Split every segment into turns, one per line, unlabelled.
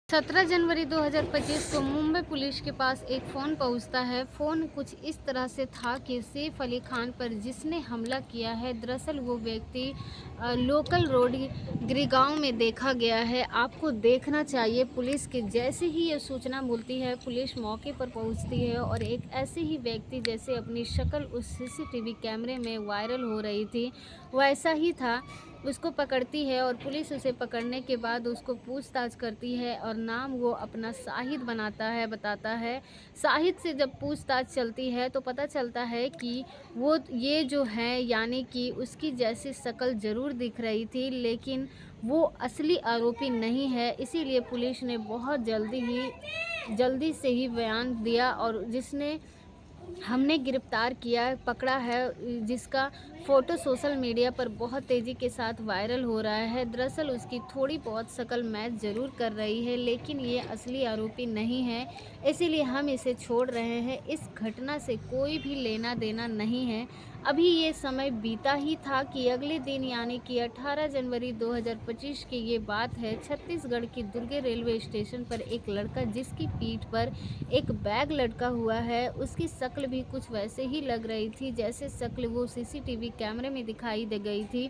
17 जनवरी 2025 को मुंबई पुलिस के पास एक फ़ोन पहुंचता है। फ़ोन कुछ इस तरह से था कि सैफ अली खान पर जिसने हमला किया है, दरअसल वो व्यक्ति लोकल रोड गिरिगांव में देखा गया है। आपको देखना चाहिए। पुलिस के जैसे ही ये सूचना मिलती है, पुलिस मौके पर पहुंचती है और एक ऐसे ही व्यक्ति जैसे अपनी शक्ल उस सीसीटीवी कैमरे में वायरल हो रही थी, वैसा ही था, उसको पकड़ती है और पुलिस उसे पकड़ने के बाद उसको पूछताछ करती है और नाम वो अपना शाहिद बताता है। शाहिद से जब पूछताछ चलती है तो पता चलता है कि वो ये जो है, यानी कि उसकी जैसी शक्ल ज़रूर दिख रही थी, लेकिन वो असली आरोपी नहीं है। इसीलिए पुलिस ने बहुत जल्दी से ही बयान दिया और जिसने हमने गिरफ्तार किया, पकड़ा है, जिसका फ़ोटो सोशल मीडिया पर बहुत तेज़ी के साथ वायरल हो रहा है। दरअसल उसकी थोड़ी बहुत शक्ल मैच ज़रूर कर रही है, लेकिन ये असली आरोपी नहीं है, इसीलिए हम इसे छोड़ रहे हैं। इस घटना से कोई भी लेना देना नहीं है। अभी ये समय बीता ही था कि अगले दिन, यानी कि 18 जनवरी 2025 की ये बात है, छत्तीसगढ़ की दुर्ग रेलवे स्टेशन पर एक लड़का जिसकी पीठ पर एक बैग लटका हुआ है, उसकी शक्ल भी कुछ वैसे ही लग रही थी जैसे शक्ल वो सीसीटीवी कैमरे में दिखाई दे गई थी,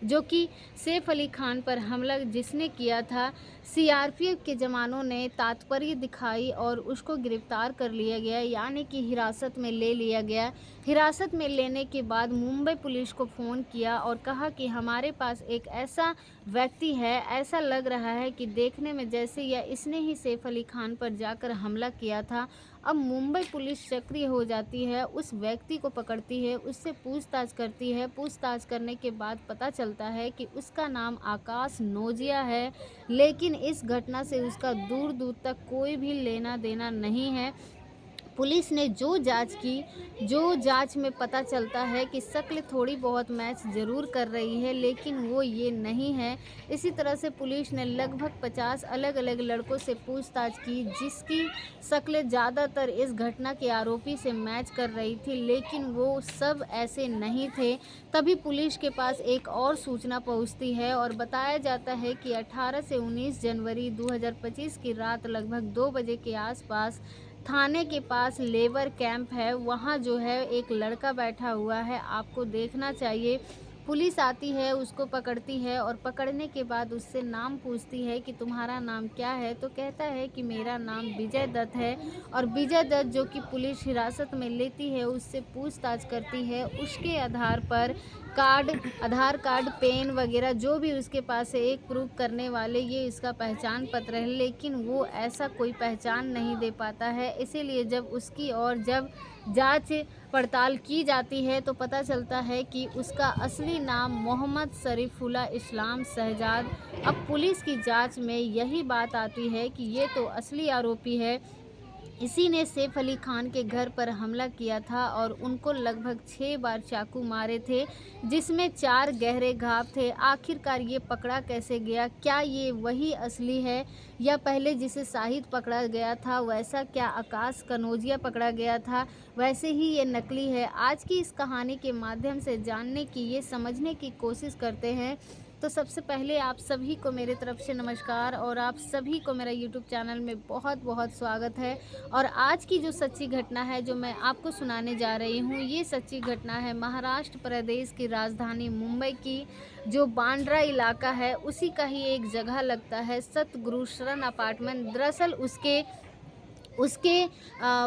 जो कि सैफ अली खान पर हमला जिसने किया था। सीआरपीएफ के जवानों ने तात्पर्य दिखाई और उसको गिरफ्तार कर लिया गया, यानी कि हिरासत में ले लिया गया। हिरासत में लेने के बाद मुंबई पुलिस को फ़ोन किया और कहा कि हमारे पास एक ऐसा व्यक्ति है, ऐसा लग रहा है कि देखने में जैसे या इसने ही सैफ अली खान पर जाकर हमला किया था। अब मुंबई पुलिस सक्रिय हो जाती है, उस व्यक्ति को पकड़ती है, उससे पूछताछ करती है। पूछताछ करने के बाद पता चलता है कि उसका नाम आकाश नोजिया है, लेकिन इस घटना से उसका दूर दूर तक कोई भी लेना देना नहीं है। पुलिस ने जो जांच में पता चलता है कि शक्ल थोड़ी बहुत मैच ज़रूर कर रही है, लेकिन वो ये नहीं है। इसी तरह से पुलिस ने लगभग 50 अलग-अलग लड़कों से पूछताछ की, जिसकी शक्लें ज़्यादातर इस घटना के आरोपी से मैच कर रही थी, लेकिन वो सब ऐसे नहीं थे। तभी पुलिस के पास एक और सूचना पहुंचती है और बताया जाता है कि 18 से 19 जनवरी 2025 की रात लगभग 2 बजे के आसपास थाने के पास लेबर कैंप है, वहाँ जो है एक लड़का बैठा हुआ है, आपको देखना चाहिए। पुलिस आती है, उसको पकड़ती है और पकड़ने के बाद उससे नाम पूछती है कि तुम्हारा नाम क्या है, तो कहता है कि मेरा नाम विजय दत्त है। और विजय दत्त, जो कि पुलिस हिरासत में लेती है, उससे पूछताछ करती है। उसके आधार पर आधार कार्ड, पेन वगैरह जो भी उसके पास है, एक प्रूफ करने वाले, ये इसका पहचान पत्र है, लेकिन वो ऐसा कोई पहचान नहीं दे पाता है। इसीलिए जब जांच पड़ताल की जाती है तो पता चलता है कि उसका असली नाम मोहम्मद शरीफुल्लाह इस्लाम शहजाद। अब पुलिस की जांच में यही बात आती है कि ये तो असली आरोपी है, इसी ने सैफ अली खान के घर पर हमला किया था और उनको लगभग 6 बार चाकू मारे थे, जिसमें 4 गहरे घाव थे। आखिरकार ये पकड़ा कैसे गया? क्या ये वही असली है, या पहले जिसे शाहिद पकड़ा गया था वैसा क्या आकाश कनौजिया पकड़ा गया था, वैसे ही ये नकली है? आज की इस कहानी के माध्यम से जानने की, ये समझने की कोशिश करते हैं। तो सबसे पहले आप सभी को मेरे तरफ से नमस्कार और आप सभी को मेरा यूट्यूब चैनल में बहुत बहुत स्वागत है। और आज की जो सच्ची घटना है जो मैं आपको सुनाने जा रही हूँ, ये सच्ची घटना है महाराष्ट्र प्रदेश की राजधानी मुंबई की जो बांद्रा इलाका है, उसी का ही एक जगह लगता है सतगुरु शरण अपार्टमेंट। दरअसल उसके उसके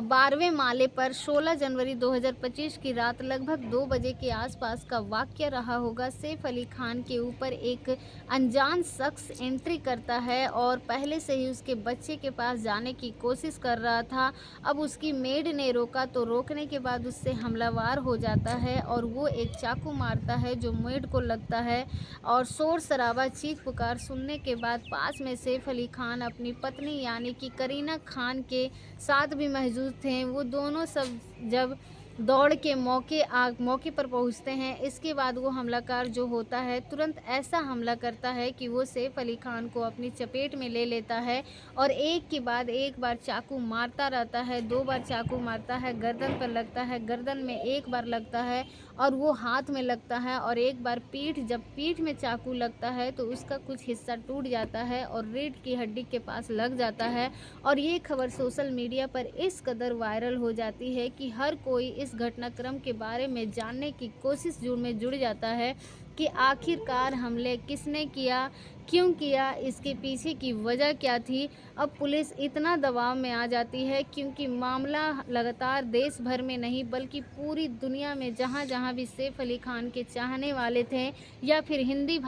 12वें माले पर 16 जनवरी 2025 की रात लगभग 2 बजे के आसपास का वाक़या रहा होगा। सैफ अली खान के ऊपर एक अनजान शख्स एंट्री करता है और पहले से ही उसके बच्चे के पास जाने की कोशिश कर रहा था। अब उसकी मेड ने रोका तो रोकने के बाद उससे हमलावर हो जाता है और वो एक चाकू मारता है जो मेड को लगता है। और शोर शराबा, चीख पुकार सुनने के बाद पास में सैफ अली खान अपनी पत्नी यानी कि करीना खान के साथ भी मौजूद थे। वो दोनों सब जब दौड़ के मौके पर पहुंचते हैं। इसके बाद वो हमलाकार जो होता है तुरंत ऐसा हमला करता है कि वो सैफ अली खान को अपनी चपेट में ले लेता है और एक के बाद एक बार चाकू मारता रहता है। 2 बार चाकू मारता है, गर्दन पर लगता है, गर्दन में एक बार लगता है और वो हाथ में लगता है और एक बार जब पीठ में चाकू लगता है तो उसका कुछ हिस्सा टूट जाता है और रीढ़ की हड्डी के पास लग जाता है। और ये खबर सोशल मीडिया पर इस कदर वायरल हो जाती है कि हर कोई इस घटनाक्रम के बारे में जानने की कोशिश में जुड़ जाता है कि आखिरकार हमले किसने किया, क्यों किया, इसके पीछे की वजह क्या थी। अब पुलिस इतना दबाव में आ जाती है क्योंकि मामला लगातार देश भर में नहीं बल्कि पूरी दुनिया में जहां-जहां भी सैफ अली खान के चाहने वाले थे या फिर हिंदी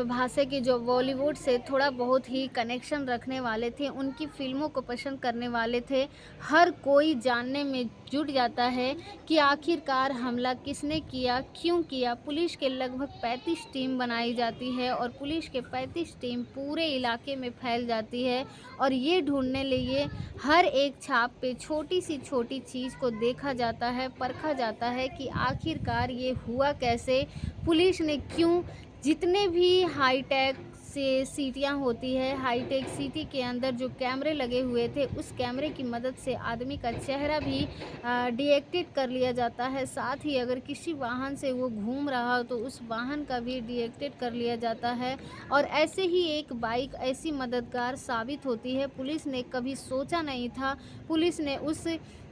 भाषा के जो बॉलीवुड से थोड़ा बहुत ही कनेक्शन रखने वाले थे, उनकी फ़िल्मों को पसंद करने वाले थे, हर कोई जानने में जुट जाता है कि आखिरकार हमला किसने किया, क्यों किया। पुलिस के लगभग 35 टीम बनाई जाती है और पुलिस के 35 टीम पूरे इलाके में फैल जाती है और ये ढूंढने लिए हर एक छाप पे छोटी सी छोटी चीज़ को देखा जाता है, परखा जाता है कि आखिरकार ये हुआ कैसे, पुलिस ने क्यों। जितने भी हाईटेक से सीटियाँ होती है, हाईटेक सिटी के अंदर जो कैमरे लगे हुए थे उस कैमरे की मदद से आदमी का चेहरा भी डिटेक्ट कर लिया जाता है। साथ ही अगर किसी वाहन से वो घूम रहा हो तो उस वाहन का भी डिटेक्ट कर लिया जाता है और ऐसे ही एक बाइक ऐसी मददगार साबित होती है। पुलिस ने कभी सोचा नहीं था, पुलिस ने उस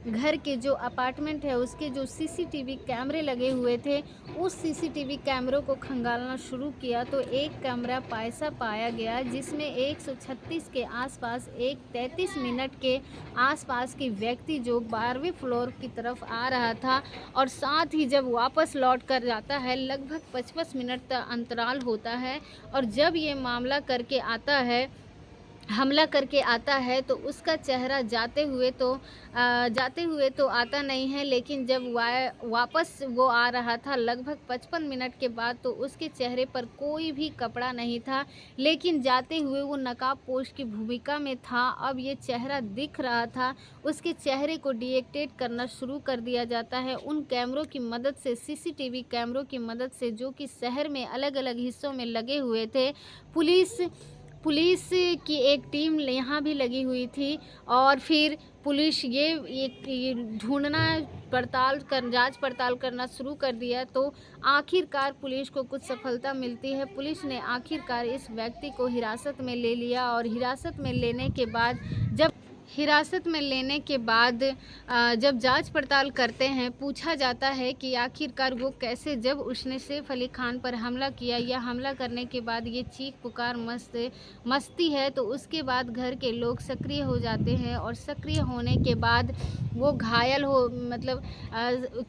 घर के जो अपार्टमेंट है उसके जो सीसीटीवी कैमरे लगे हुए थे उस सीसीटीवी कैमरों को खंगालना शुरू किया तो एक कैमरा पैसा पाया गया जिसमें 136 के आसपास एक 33 मिनट के आसपास की व्यक्ति जो 12वें फ्लोर की तरफ आ रहा था और साथ ही जब वापस लौट कर जाता है लगभग 55 मिनट का अंतराल होता है और जब ये हमला करके आता है तो उसका चेहरा जाते हुए तो आता नहीं है, लेकिन जब वापस वो आ रहा था लगभग 55 मिनट के बाद तो उसके चेहरे पर कोई भी कपड़ा नहीं था, लेकिन जाते हुए वो नकाबपोश की भूमिका में था। अब ये चेहरा दिख रहा था, उसके चेहरे को डिटेक्ट करना शुरू कर दिया जाता है उन कैमरों की मदद से, सीसीटीवी कैमरों की मदद से जो कि शहर में अलग-अलग हिस्सों में लगे हुए थे। पुलिस की एक टीम यहाँ भी लगी हुई थी और फिर पुलिस ये ढूंढना जांच पड़ताल करना शुरू कर दिया तो आखिरकार पुलिस को कुछ सफलता मिलती है। पुलिस ने आखिरकार इस व्यक्ति को हिरासत में ले लिया और हिरासत में लेने के बाद जब जांच पड़ताल करते हैं पूछा जाता है कि आखिरकार वो कैसे, जब उसने सैफ अली खान पर हमला किया या हमला करने के बाद ये चीख पुकार मस्ती है तो उसके बाद घर के लोग सक्रिय हो जाते हैं और सक्रिय होने के बाद वो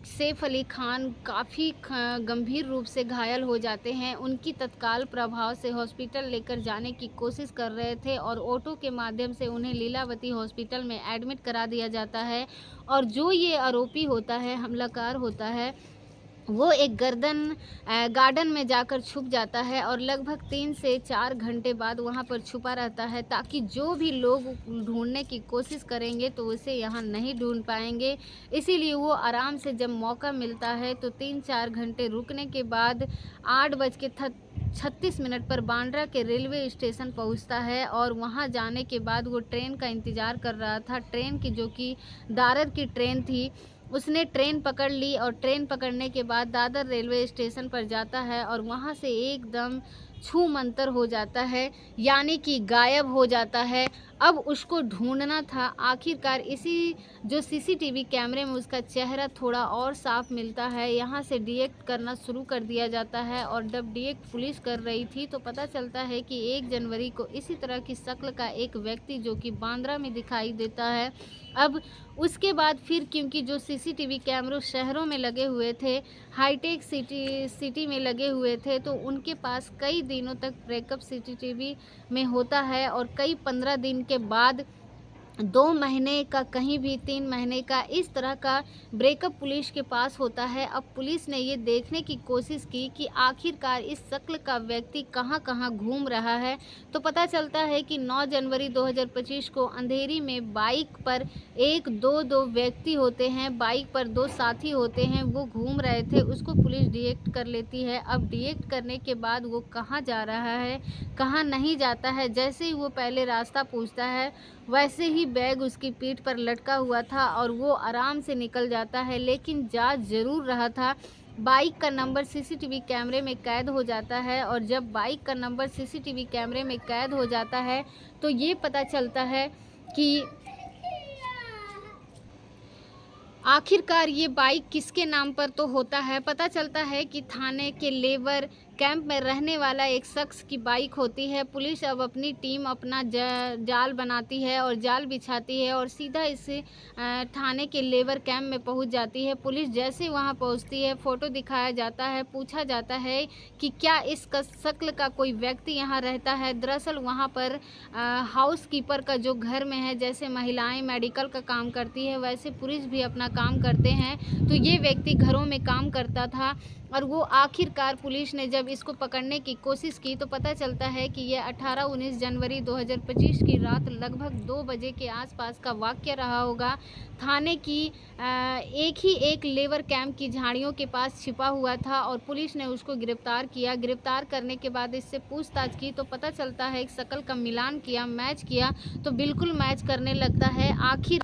सैफ अली खान काफ़ी गंभीर रूप से घायल हो जाते हैं। उनकी तत्काल प्रभाव से हॉस्पिटल लेकर जाने की कोशिश कर रहे थे और ऑटो के माध्यम से उन्हें लीलावती हॉस्पिटल में एडमिट करा दिया जाता है और जो ये आरोपी होता है, हमलाकार होता है, वो एक गार्डन में जाकर छुप जाता है और लगभग 3 से 4 घंटे बाद वहाँ पर छुपा रहता है ताकि जो भी लोग ढूंढने की कोशिश करेंगे तो उसे यहाँ नहीं ढूंढ पाएंगे। इसीलिए वो आराम से जब मौका मिलता है तो 3-4 घंटे रुकने के बाद 8:36 पर बांद्रा के रेलवे स्टेशन पहुंचता है और वहां जाने के बाद वो ट्रेन का इंतज़ार कर रहा था। ट्रेन की जो कि दादर की ट्रेन थी, उसने ट्रेन पकड़ ली और ट्रेन पकड़ने के बाद दादर रेलवे स्टेशन पर जाता है और वहां से एकदम छूमंतर हो जाता है, यानी कि गायब हो जाता है। अब उसको ढूंढना था, आखिरकार इसी जो सीसीटीवी कैमरे में उसका चेहरा थोड़ा और साफ मिलता है, यहाँ से डिटेक्ट करना शुरू कर दिया जाता है और जब डिटेक्ट पुलिस कर रही थी तो पता चलता है कि 1 जनवरी को इसी तरह की शक्ल का एक व्यक्ति जो कि बांद्रा में दिखाई देता है। अब उसके बाद फिर क्योंकि जो सीसीटीवी कैमरे शहरों में लगे हुए थे, हाईटेक सिटी में लगे हुए थे, तो उनके पास कई दिनों तक बैकअप सीसीटीवी में होता है और कई 15 दिन के बाद 2 महीने का, कहीं भी 3 महीने का, इस तरह का ब्रेकअप पुलिस के पास होता है। अब पुलिस ने ये देखने की कोशिश की कि आखिरकार इस शक्ल का व्यक्ति कहाँ-कहाँ घूम रहा है। तो पता चलता है कि 9 जनवरी 2025 को अंधेरी में बाइक पर 1-2 व्यक्ति होते हैं, बाइक पर 2 साथी होते हैं, वो घूम रहे थे, उसको पुलिस डिटेक्ट कर लेती है। अब डिटेक्ट करने के बाद वो कहाँ जा रहा है, कहाँ नहीं जाता है, जैसे ही वो पहले रास्ता पूछता है, वैसे ही बैग उसकी पीठ पर लटका हुआ था और वो आराम से निकल जाता है। लेकिन जा ज़रूर रहा था। बाइक का नंबर सीसीटीवी कैमरे में कैद हो जाता है और जब बाइक का नंबर सीसीटीवी कैमरे में कैद हो जाता है तो ये पता चलता है कि आखिरकार ये बाइक किसके नाम पर तो होता है। पता चलता है कि थाने के लेबर कैंप में रहने वाला एक शख्स की बाइक होती है। पुलिस अब अपनी टीम अपना जाल बनाती है और जाल बिछाती है और सीधा इस थाने के लेबर कैंप में पहुंच जाती है। पुलिस जैसे वहां पहुंचती है, फ़ोटो दिखाया जाता है, पूछा जाता है कि क्या इस शक्ल का कोई व्यक्ति यहाँ रहता है। दरअसल वहाँ पर हाउस कीपर का जो घर में है, जैसे महिलाएं मेडिकल का काम करती है वैसे पुरुष भी अपना काम करते हैं, तो ये व्यक्ति घरों में काम करता था। और वो आखिरकार पुलिस ने जब इसको पकड़ने की कोशिश की तो पता चलता है कि ये 18-19 जनवरी 2025 की रात लगभग 2 बजे के आसपास का वाक़या रहा होगा। थाने की एक लेबर कैंप की झाड़ियों के पास छिपा हुआ था और पुलिस ने उसको गिरफ्तार किया। गिरफ्तार करने के बाद इससे पूछताछ की तो पता चलता है एक शक्ल का मिलान किया, मैच किया तो बिल्कुल मैच करने लगता है। आखिर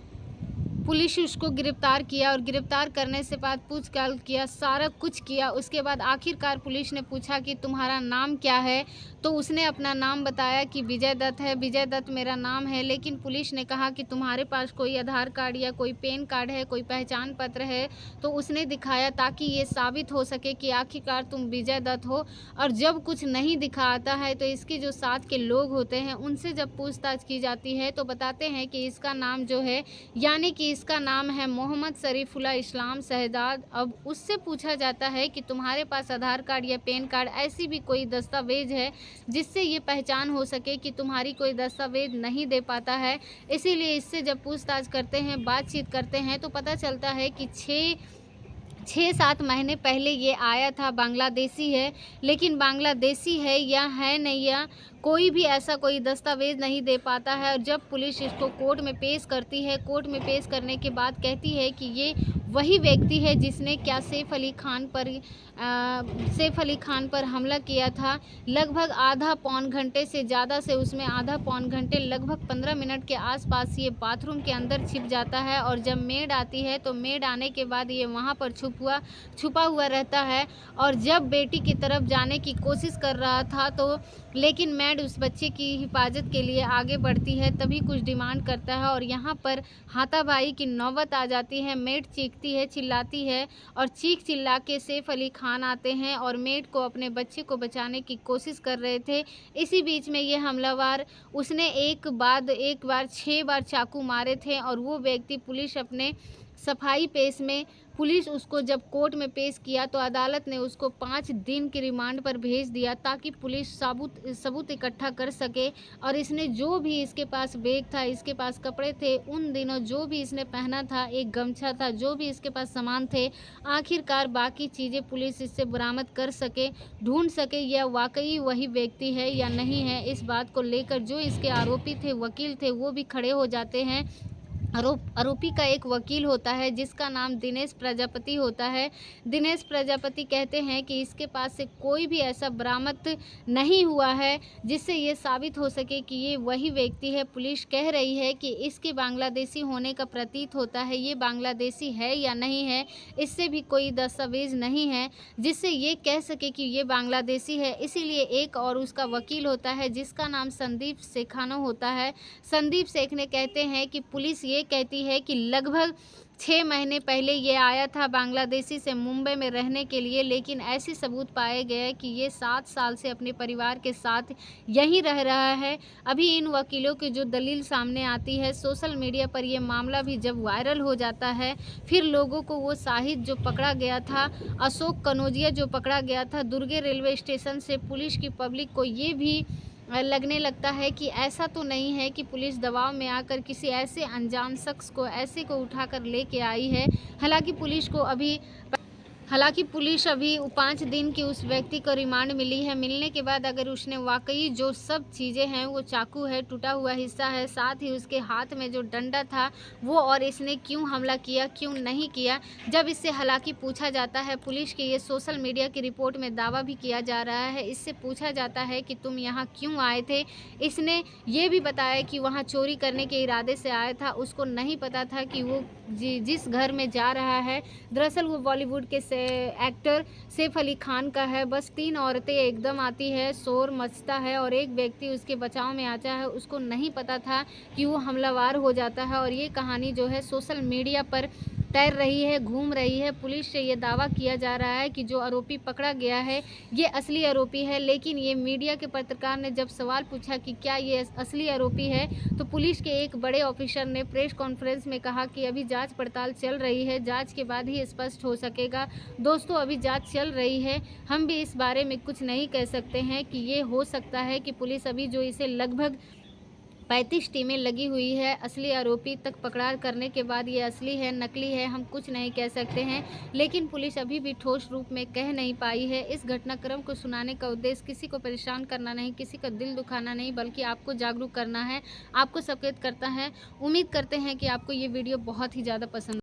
पुलिस उसको गिरफ्तार किया और गिरफ्तार करने से बाद पूछताछ किया, सारा कुछ किया। उसके बाद आखिरकार पुलिस ने पूछा कि तुम्हारा नाम क्या है, तो उसने अपना नाम बताया कि विजय दत्त है, विजय दत्त मेरा नाम है। लेकिन पुलिस ने कहा कि तुम्हारे पास कोई आधार कार्ड या कोई पैन कार्ड है, कोई पहचान पत्र है, तो उसने दिखाया ताकि ये साबित हो सके कि आखिरकार तुम विजय दत्त हो। और जब कुछ नहीं दिखाता है तो इसके जो साथ के लोग होते हैं उनसे जब पूछताछ की जाती है तो बताते हैं कि इसका नाम जो है, यानी कि इसका नाम है मोहम्मद शरीफुल्लाह इस्लाम शहजाद। अब उससे पूछा जाता है कि तुम्हारे पास आधार कार्ड या पैन कार्ड ऐसी भी कोई दस्तावेज है जिससे ये पहचान हो सके कि तुम्हारी कोई दस्तावेज नहीं दे पाता है। इसीलिए इससे जब पूछताछ करते हैं, बातचीत करते हैं तो पता चलता है कि 6-7 महीने पहले ये आया था, बांग्लादेशी है। लेकिन बांग्लादेशी है या है नहीं, या कोई भी ऐसा कोई दस्तावेज़ नहीं दे पाता है। और जब पुलिस इसको कोर्ट में पेश करती है, कोर्ट में पेश करने के बाद कहती है कि ये वही व्यक्ति है जिसने क्या सैफ अली खान पर हमला किया था। लगभग आधा पौन घंटे से ज़्यादा से उसमें आधा पौन घंटे लगभग 15 मिनट के आसपास ये बाथरूम के अंदर छिप जाता है और जब मेड आती है तो मेड आने के बाद ये वहाँ पर छुपा हुआ रहता है। और जब बेटी की तरफ जाने की कोशिश कर रहा था तो लेकिन मेड उस बच्चे की हिफाजत के लिए आगे बढ़ती है, तभी कुछ डिमांड करता है और यहाँ पर हाथापाई की नौबत आ जाती है। मेड चीखती है, चिल्लाती है और चीख चिल्ला के सैफ अली खान आते हैं और मेड को, अपने बच्चे को बचाने की कोशिश कर रहे थे। इसी बीच में ये हमलावर, उसने एक बार 6 बार चाकू मारे थे और वो व्यक्ति पुलिस अपने सफाई पेश में, पुलिस उसको जब कोर्ट में पेश किया तो अदालत ने उसको 5 दिन की रिमांड पर भेज दिया ताकि पुलिस सबूत इकट्ठा कर सके। और इसने जो भी, इसके पास बैग था, इसके पास कपड़े थे, उन दिनों जो भी इसने पहना था, एक गमछा था, जो भी इसके पास सामान थे, आखिरकार बाकी चीज़ें पुलिस इससे बरामद कर सके, ढूंढ सके यह वाकई वही व्यक्ति है या नहीं है। इस बात को लेकर जो इसके आरोपी थे, वकील थे, वो भी खड़े हो जाते हैं। आरोपी का एक वकील होता है जिसका नाम दिनेश प्रजापति होता है। दिनेश प्रजापति कहते हैं कि इसके पास से कोई भी ऐसा बरामद नहीं हुआ है जिससे ये साबित हो सके कि ये वही व्यक्ति है। पुलिस कह रही है कि इसके बांग्लादेशी होने का प्रतीत होता है, ये बांग्लादेशी है या नहीं है, इससे भी कोई दस्तावेज नहीं है जिससे ये कह सके कि ये बांग्लादेशी है। इसीलिए एक और उसका वकील होता है जिसका नाम संदीप शेखानो होता है। संदीप शेख ने कहते हैं कि पुलिस ये कहती है कि लगभग 6 महीने पहले ये आया था बांग्लादेशी से मुंबई में रहने के लिए, लेकिन ऐसे सबूत पाए गए कि ये 7 साल से अपने परिवार के साथ यहीं रह रहा है। अभी इन वकीलों की जो दलील सामने आती है, सोशल मीडिया पर ये मामला भी जब वायरल हो जाता है, फिर लोगों को वो शाहिद जो पकड़ा गया था, अशोक कनौजिया जो पकड़ा गया था दुर्गे रेलवे स्टेशन से, पुलिस की पब्लिक को ये भी लगने लगता है कि ऐसा तो नहीं है कि पुलिस दबाव में आकर किसी ऐसे अनजान शख्स को ऐसे को उठाकर लेके आई है। हालाँकि पुलिस अभी 5 दिन की उस व्यक्ति को रिमांड मिली है। मिलने के बाद अगर उसने वाक़ई जो सब चीज़ें हैं, वो चाकू है, टूटा हुआ हिस्सा है, साथ ही उसके हाथ में जो डंडा था वो, और इसने क्यों हमला किया, क्यों नहीं किया। जब इससे हालाँकि पूछा जाता है, पुलिस के ये सोशल मीडिया की रिपोर्ट में दावा भी किया जा रहा है। इससे पूछा जाता है कि तुम यहाँ क्यों आए थे? इसने ये भी बताया कि वहाँ चोरी करने के इरादे से आया था। उसको नहीं पता था कि वो जिस घर में जा रहा है, दरअसल वो बॉलीवुड के एक्टर सैफ अली खान का है। बस 3 औरतें एकदम आती है, शोर मचता है और एक व्यक्ति उसके बचाव में आता है। उसको नहीं पता था कि वो हमलावर हो जाता है, और ये कहानी जो है सोशल मीडिया पर तैर रही है, घूम रही है। पुलिस से ये दावा किया जा रहा है कि जो आरोपी पकड़ा गया है ये असली आरोपी है, लेकिन ये मीडिया के पत्रकार ने जब सवाल पूछा कि क्या ये असली आरोपी है, तो पुलिस के एक बड़े ऑफिसर ने प्रेस कॉन्फ्रेंस में कहा कि अभी जांच पड़ताल चल रही है, जांच के बाद ही स्पष्ट हो सकेगा। दोस्तों, अभी जांच चल रही है, हम भी इस बारे में कुछ नहीं कह सकते हैं कि ये हो सकता है कि पुलिस अभी जो इसे लगभग 35 टीमें लगी हुई है, असली आरोपी तक पकड़ाड़ करने के बाद ये असली है, नकली है, हम कुछ नहीं कह सकते हैं। लेकिन पुलिस अभी भी ठोस रूप में कह नहीं पाई है। इस घटनाक्रम को सुनाने का उद्देश्य किसी को परेशान करना नहीं, किसी का दिल दुखाना नहीं, बल्कि आपको जागरूक करना है, आपको सचेत करता है। उम्मीद करते हैं कि आपको ये वीडियो बहुत ही ज़्यादा पसंद